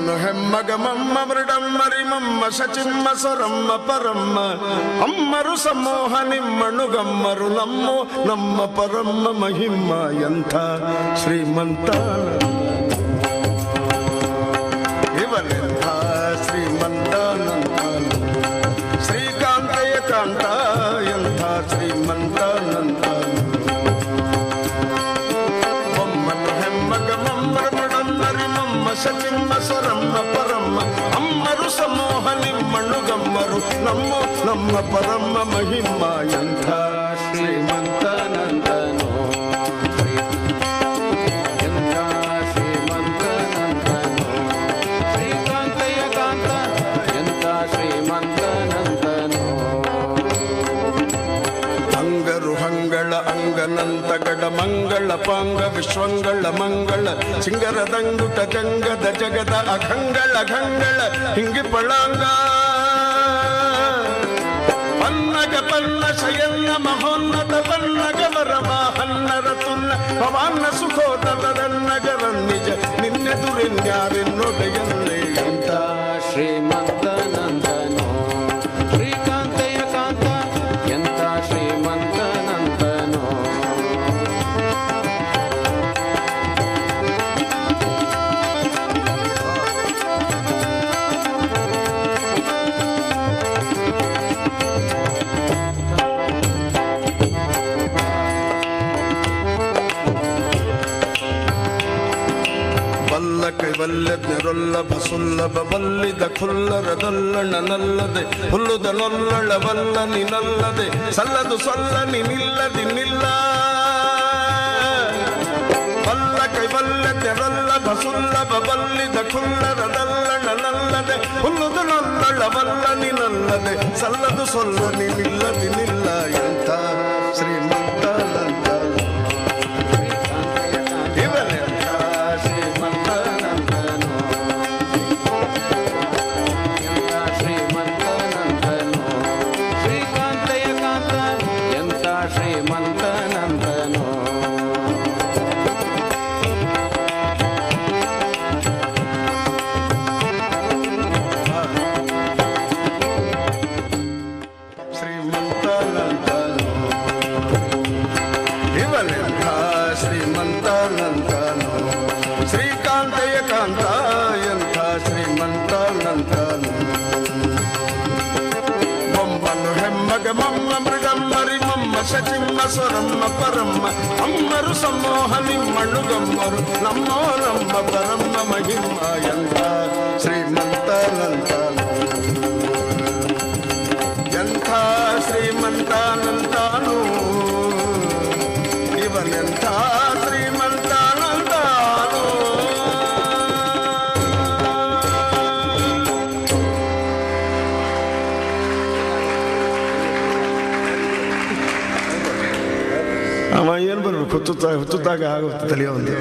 ಬೊಮ್ಮನು ಹೆಮ್ಮಗ ಮಮ್ಮ ಮೃಡಮ್ಮರಿ ಮಮ್ಮ ಶಚಿಮ್ಮ ಸೊರಮ್ಮ ಪರಮ್ಮ ಅಮ್ಮರು ಸಮೂಹ ನಿಮ್ಮಣ್ಣು ಗಮ್ಮರು ನಮ್ಮ ಪರಮ್ಮ ಮಹಿಮ್ಮ ಎಂಥ ಶ್ರೀಮಂತ ಇವನೆಂಥ ಶ್ರೀಮಂತಾನಂತ ಶ್ರೀಕಾಂತಯ ಕಾಂತ ಎಂಥ ಶ್ರೀಮಂತಾನಂತ ಸಚಿಮ್ಮ ಸ್ವರಮ್ಮ ಪರಮ್ಮ ಅಮ್ಮರು ಸಮೂಹ ನಿಮ್ಮಣ್ಣು ಗಮ್ಮರು ನಮ್ಮ ಪರಮ್ಮ ಮಹಿಮ್ಮ ಎಂಥ ಶ್ರೀಮಂತನಂದನೋ ಎಂಥ ಶ್ರೀಮಂತನಂದನೋ ಶ್ರೀಕಾಂತಯ ಕಾಂತ ಎಂಥ ಶ್ರೀಮಂತನಂದನೋ ಅಂಗರು ಹಂಗಳ ಅಂಗನಂತ ಗಡ ಮಂಗಳ ಪಾಂಗ ವಿಶ್ವಂಗಳ ಮಂಗಳ ಸಿಂಗರದಂಗುಟ ಜಂಗದ ಜಗದ ಅಖಂಗಳ ಹಿಂಗಿ ಪಳಾಂಗ ಪನ್ನಗ ಪನ್ನ ಶಯನ್ನ ಮಹೋನ್ನತ ಪನ್ನಗವರಮ ಹನ್ನರ ತುನ್ನ ಪವಾನ್ನ ಸುಖೋದರನ್ನಗರ ನಿಜ ನಿನ್ನೆದುರೆನ್ಯಾರೆನ್ನೊಡೆಯನ್ನೇ ಅಂತ ಶ್ರೀಮಂತನಂದನೋ ಶ್ರೀಕಾಂತಯ ಕಾಂತ ಎಂಥ ಶ್ರೀಮಂತನಂದನೋ ಕೈವಲ್ಯಜ್ಞರೊಲ್ಲಭ ಸುಲ್ಲಭ ಬಲ್ಲಿದ ಖುಲ್ಲರದೊಲ್ಲಣ ನಲ್ಲದೆ ಹುಲ್ಲುದ ನೊಲ್ಲಳವಲ್ಲ ನಿನಲ್ಲದೆ ಸಲ್ಲದು ಸೊಲ್ಲ ನಿಲ್ಲದಿನ್ನಿಲ್ಲ ಬಲ್ಲ ಕೈವಲ್ಯಜ್ಞರೊಲ್ಲಭ ಸುಲ್ಲಭ ಬಲ್ಲಿದ ಖುಲ್ಲರದಲ್ಲಣ ನಲ್ಲದೆ ಹುಲ್ಲುದ ನೊಲ್ಲಳವಲ್ಲ ನಿನಲ್ಲದೆ ಸಲ್ಲದು ಸೊಲ್ಲ ನಿಲ್ಲದಿನ್ನಿಲ್ಲ ಎಂಥ ಶ್ರೀಮಂತನಂತ ಶ್ರೀಕಾಂತಯ ಕಾಂತ ಎಂಥ ಶ್ರೀಮಂತನಂತನು ಬೊಮ್ಮನು ಹೆಮ್ಮಗ ಮಮ್ಮ ಮೃಗಮ್ಮರಿ ಮಮ್ಮ ಶಚಿಮ್ಮ ಸ್ವರಮ್ಮ ಪರಮ್ಮ ಅಮ್ಮರು ಸಮೂಹ ನಿಮ್ಮಣ್ಣು ಗಮ್ಮರು ನಮ್ಮ ಪರಮ್ಮ ಮಹಿಮ್ಮ ಎಂಥ ಶ್ರೀಮಂತನಂತನು ಎಂಥ ಶ್ರೀಮಂತನಂತನು ಇವನೆಂಥ ಅವ ಏನು ಬರ್ಬೇಕು ಹುತ್ತುತ್ತಾಗ ಆಗುತ್ತೆ ತಲೆಯ ಒಂದು